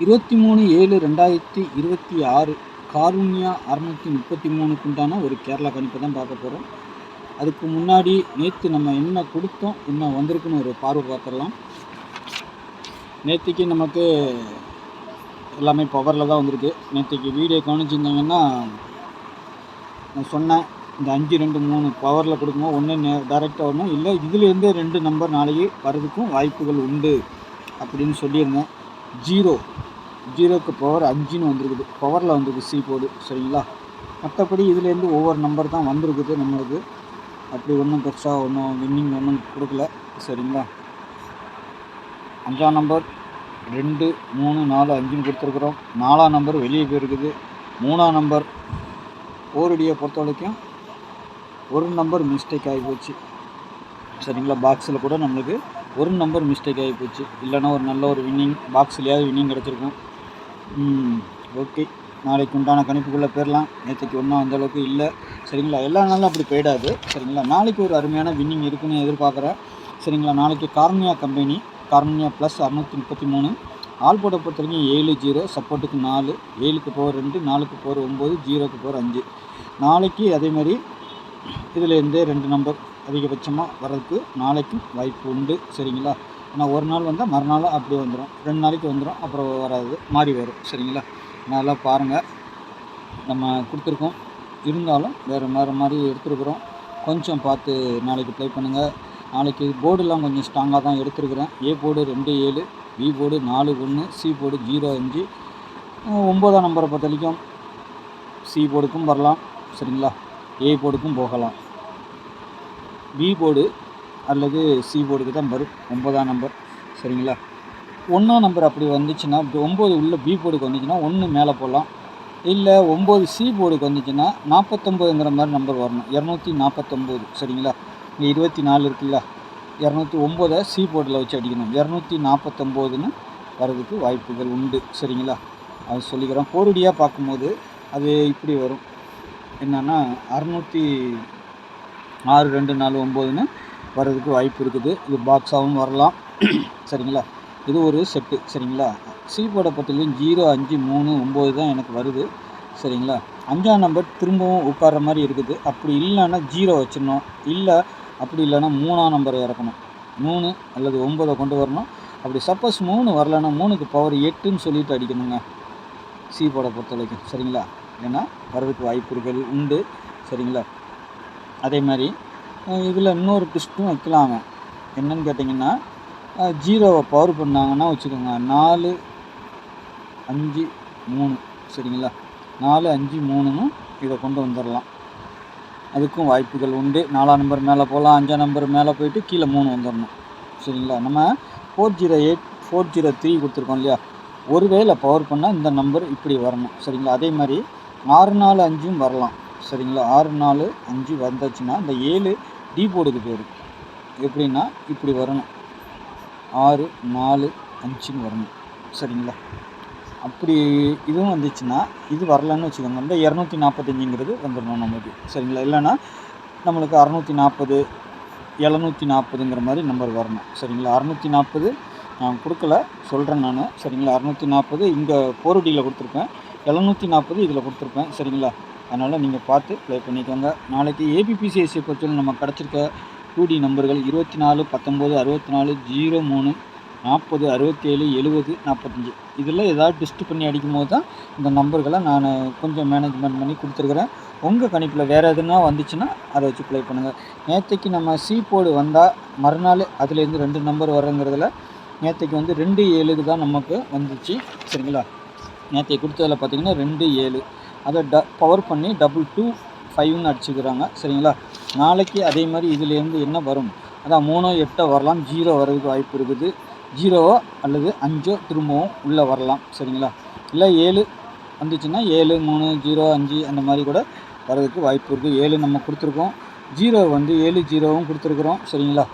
23/7/2026 காருண்யா 633க்கு உண்டான ஒரு கேரளா கணிப்பை தான் பார்க்க போகிறோம். அதுக்கு முன்னாடி நேற்று நம்ம என்ன கொடுத்தோம், என்ன வந்திருக்குன்னு ஒரு பார்வை பார்த்துடலாம். நேற்றுக்கு நமக்கு எல்லாமே பவரில் தான் வந்திருக்கு. நேற்றுக்கு வீடியோ கவனிச்சிருந்தாங்கன்னா நான் சொன்னேன், இந்த 5, 2, 3 பவரில் கொடுக்கும்போது ஒன்று டைரெக்டாக வரணும், இல்லை இதுலேருந்தே 2 நம்பர் நாளைக்கு வர்றதுக்கும் வாய்ப்புகள் உண்டு அப்படின்னு சொல்லியிருந்தேன். ஜீரோக்கு பவர் 5ன்னு வந்திருக்குது, பவரில் வந்திருக்கு சி போர்டு. சரிங்களா? மற்றபடி இதுலேருந்து ஒவ்வொரு நம்பர் தான் வந்திருக்குது நம்மளுக்கு. அப்படி ஒன்றும் பெருசாக ஒன்றும் வின்னிங் ஒன்றும் கொடுக்கல. சரிங்களா? 5ஆம் நம்பர் 2, 3, 4, 5ன்னு கொடுத்துருக்குறோம். 4ஆம் நம்பர் வெளியே போயிருக்குது. 3ஆம் நம்பர் ஓரடியை பொறுத்த வரைக்கும் ஒரு நம்பர் மிஸ்டேக் ஆகி போச்சு. சரிங்களா? பாக்ஸில் கூட நம்மளுக்கு ஒரு நம்பர் மிஸ்டேக் ஆகி போச்சு. இல்லைன்னா ஒரு நல்ல ஒரு வின்னிங் பாக்ஸ்லையாவது வின்னிங் கிடச்சிருக்கும். ஓகே, நாளைக்கு உண்டான கணிப்புக்குள்ளே போயிடலாம். நேற்றுக்கு ஒன்றும் அந்தளவுக்கு இல்லை. சரிங்களா? எல்லா நாளும் அப்படி போயிடாது. சரிங்களா? நாளைக்கு ஒரு அருமையான வின்னிங் இருக்குன்னு எதிர்பார்க்குறேன். சரிங்களா? நாளைக்கு cornea company, cornea plus 633. All போர்டை பொறுத்த வரைக்கும் 7, 0, சப்போர்ட்டுக்கு 4, 7க்கு பவர் 2, 4க்கு பவர் 9, 0க்கு பவர் 5. நாளைக்கு அதேமாதிரி இதிலேருந்தே 2 நம்பர் அதிகபட்சமாக வர்றதுக்கு நாளைக்கும் வாய்ப்பு உண்டு. சரிங்களா? ஏன்னா ஒரு நாள் வந்தால் மறுநாள் அப்படியே வந்துடும், 2 நாளைக்கு வந்துடும், அப்புறம் வராது, மாறி வரும். சரிங்களா? நல்லா பாருங்கள், நம்ம கொடுத்துருக்கோம், இருந்தாலும் வேறு மாதிரி எடுத்துருக்குறோம். கொஞ்சம் பார்த்து நாளைக்கு ப்ளே பண்ணுங்கள். நாளைக்கு போர்டுலாம் கொஞ்சம் ஸ்ட்ராங்காக தான் எடுத்துருக்குறேன். A board 2, 7, B board 4, 1, C board 0, 5. 9ஆம் நம்பரை பொறுத்த வரைக்கும் சி போர்டுக்கும் வரலாம். சரிங்களா? ஏ போர்டுக்கும் போகலாம். பி போர்டு அல்லது சி போர்டுக்கு தான் வரும் 9ஆம் நம்பர். சரிங்களா? 1ஆம் நம்பர் அப்படி வந்துச்சுன்னா, 9 உள்ள பி போர்டுக்கு வந்துச்சுன்னா 1 மேலே போடலாம். இல்லை 9 சி போர்டுக்கு வந்துச்சுன்னா 49ங்கிற மாதிரி நம்பர் வரணும், 249. சரிங்களா? இங்கே 24 இருக்குல்ல, 209 சி போர்டில் வச்சு அடிக்கணும், 249ன்னு வர்றதுக்கு வாய்ப்புகள் உண்டு. சரிங்களா? அது சொல்லிக்கிறோம். போர்டியாக பார்க்கும்போது அது இப்படி வரும், என்னென்னா 606, 2, 4, 9ன்னு வர்றதுக்கு வாய்ப்பு இருக்குது. இது பாக்ஸாகவும் வரலாம். சரிங்களா? இது ஒரு செட்டு. சரிங்களா? சி போர்டை பொறுத்தவரைக்கும் 0, 5, 3, 9 தான் எனக்கு வருது. சரிங்களா? 5ஆம் நம்பர் திரும்பவும் உட்கார்ற மாதிரி இருக்குது. அப்படி இல்லைன்னா 0 வச்சிடணும், இல்லை அப்படி இல்லைன்னா 3ஆம் நம்பரை இறக்கணும், 3 அல்லது 9 கொண்டு வரணும். அப்படி சப்போஸ் 3 வரலைன்னா 3க்கு பவர் 8ன்னு சொல்லிட்டு அடிக்கணுங்க சி போர்டை பொறுத்த வரைக்கும். சரிங்களா? ஏன்னா வர்றதுக்கு வாய்ப்புகள் உண்டு. சரிங்களா? அதே மாதிரி இதில் இன்னொரு ட்விஸ்ட்டும் வைக்கலாங்க. என்னன்னு கேட்டிங்கன்னா, 0வை பவர் பண்ணாங்கன்னா வச்சுக்கோங்க, 4, 5, 3. சரிங்களா? 4, 5, 3ன்னு இதை கொண்டு வந்துடலாம். அதுக்கும் வாய்ப்புகள் உண்டு. 4ஆம் நம்பர் மேலே போகலாம், 5ஆம் நம்பர் மேலே போயிட்டு கீழே 3 வந்துடணும். சரிங்களா? நம்ம 408, 403 கொடுத்துருக்கோம் இல்லையா, ஒருவேளை பவர் பண்ணால் இந்த நம்பர் இப்படி வரணும். சரிங்களா? அதே மாதிரி 6, 4, 5ம் வரலாம். சரிங்களா? 6, 4, 5 வந்துச்சுன்னா இந்த 7 டி போர்டுக்கு போயிடும். எப்படின்னா இப்படி வரணும், 6, 4, 5ன்னு வரணும். சரிங்களா? அப்படி இதுவும் வந்துச்சுன்னா, இது வரலன்னு வச்சுக்கோங்க, இந்த 245ங்கிறது வந்துடணும் நமக்கு. சரிங்களா? இல்லைன்னா நம்மளுக்கு 640, 740ங்கிற மாதிரி நம்பர் வரணும். சரிங்களா? 640 நான் கொடுக்கல, சொல்கிறேன் நான். சரிங்களா? 640 இங்கே 4Dயில் கொடுத்துருப்பேன், 740 இதில் கொடுத்துருப்பேன். சரிங்களா? அதனால் நீங்கள் பார்த்து ப்ளே பண்ணிக்கோங்க. நாளைக்கு ஏபிபிசிஎஸ்சியை பொறுத்தவரை நம்ம கிடச்சிருக்க 2D நம்பர்கள் 24, 19, 64, 03, 40, 67, 70, 45. இதில் ஏதாவது டெஸ்ட் பண்ணி அடிக்கும் போது தான் இந்த நம்பர்களை நான் கொஞ்சம் மேனேஜ்மெண்ட் பண்ணி கொடுத்துருக்குறேன். உங்கள் கணிப்பில் வேறு எதுனா வந்துச்சுன்னா அதை வச்சு ப்ளே பண்ணுங்கள். நேற்றுக்கு நம்ம சி போர்டு வந்தால் மறுநாள் அதுலேருந்து 2 நம்பர் வரங்கிறதுல நேற்றுக்கு வந்து 2, 7க்கு தான் நமக்கு வந்துச்சு. சரிங்களா? நேற்றைக்கு கொடுத்ததில் பார்த்திங்கன்னா 2, 7, அதை பவர் பண்ணி 225ன்னு அடிச்சுக்கிறாங்க. சரிங்களா? நாளைக்கு அதே மாதிரி இதுலேருந்து என்ன வரும், அதான் 3, 8 வரலாம், 0 வர்றதுக்கு வாய்ப்பு இருக்குது. 0 அல்லது 5 திரும்பவும் உள்ளே வரலாம். சரிங்களா? இல்லை 7 வந்துச்சுன்னா 7, 3, 0, 5 அந்த மாதிரி கூட வர்றதுக்கு வாய்ப்பு இருக்குது. 7 நம்ம கொடுத்துருக்கோம், 0 வந்து 7, 0வும் கொடுத்துருக்குறோம். சரிங்களா?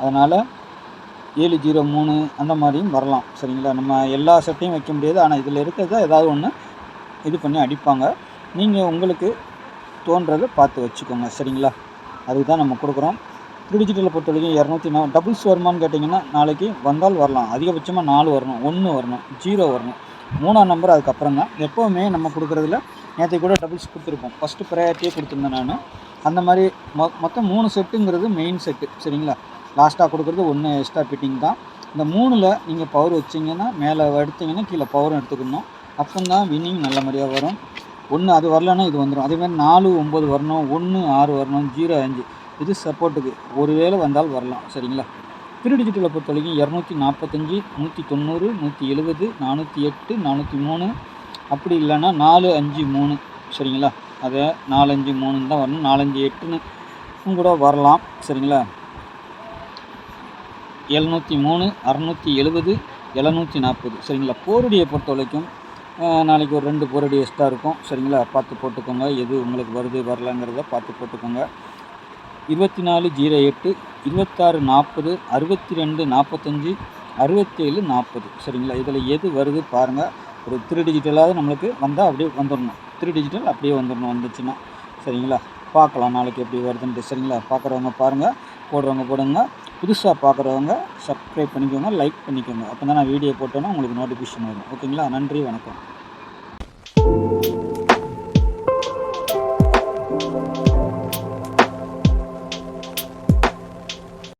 அதனால் 7, 0, 3 அந்த மாதிரியும் வரலாம். சரிங்களா? நம்ம எல்லா செட்டையும் வைக்க முடியாது, ஆனால் இதில் இருக்கிறத ஏதாவது ஒன்று இது பண்ணி அடிப்பாங்க. நீங்கள் உங்களுக்கு தோன்றதை பார்த்து வச்சுக்கோங்க. சரிங்களா? அதுக்கு தான் நம்ம கொடுக்குறோம். 3 டிஜிட்டலை பொறுத்த வரைக்கும் 204 டபுள்ஸ் வருமானு கேட்டிங்கன்னா, நாளைக்கு வந்தால் வரலாம். அதிகபட்சமாக 4 வரணும், 1 வரணும், 0 வரணும். 3ஆம் நம்பர் அதுக்கப்புறம் தான். எப்போவுமே நம்ம கொடுக்குறதுல நேற்று கூட டபுள்ஸ் கொடுத்துருப்போம். ஃபஸ்ட்டு ப்ரையாரிட்டியே கொடுத்துருந்தேன் நான். அந்த மாதிரி மொத்தம் 3 செட்டுங்கிறது மெயின் செட்டு சரிங்களா. லாஸ்ட்டாக கொடுக்குறது 1 எக்ஸ்ட்ரா ஃபிட்டிங் தான். இந்த 3ல் நீங்கள் பவர் வச்சிங்கன்னா மேலே எடுத்திங்கன்னா கீழே பவரும் எடுத்துக்கணும். அப்போ தான் வின்னிங் நல்ல மாதிரியாக வரும். 1 அது வரலன்னா இது வந்துடும். அதேமாதிரி 4 9 வரணும், 1 6 வரணும், 0 5 இது சப்போர்ட்டுக்கு ஒரு வேளை வந்தால் வரலாம் சரிங்களா. 3 டிஜிட்டலை பொறுத்த வரைக்கும் 245 190 170 408 403 அப்படி இல்லைன்னா 4 5 3 சரிங்களா. அதை 4 5 3 தான் வரணும். 4 5 8ன்னு கூட வரலாம் சரிங்களா. 703 670 740 சரிங்களா. போரடியை பொறுத்த வரைக்கும் நாளைக்கு ஒரு 2 போரடி எக்ஸ்ட்ரா இருக்கும் சரிங்களா. பார்த்து போட்டுக்கோங்க, எது உங்களுக்கு வருது வரலங்கிறத பார்த்து போட்டுக்கோங்க. 24 08 26 40 62 45 67 40 சரிங்களா. இதில் எது வருது பாருங்கள். ஒரு 3 டிஜிட்டலாவது நம்மளுக்கு வந்தால் அப்படியே வந்துடணும். 3 டிஜிட்டல் அப்படியே வந்துடணும் வந்துச்சுன்னா சரிங்களா. பார்க்கலாம் நாளைக்கு எப்படி வருதுன்ட்டு சரிங்களா. பார்க்குறவங்க பாருங்கள், போடுறவங்க போடுங்க. புதுசாக பார்க்குறவங்க சப்ஸ்கிரைப் பண்ணிக்கோங்க, லைக் பண்ணிக்கோங்க. அப்போ தான் நான் வீடியோ போட்டோன்னா உங்களுக்கு நோட்டிஃபிகேஷன் வரும். ஓகேங்களா. நன்றி, வணக்கம்.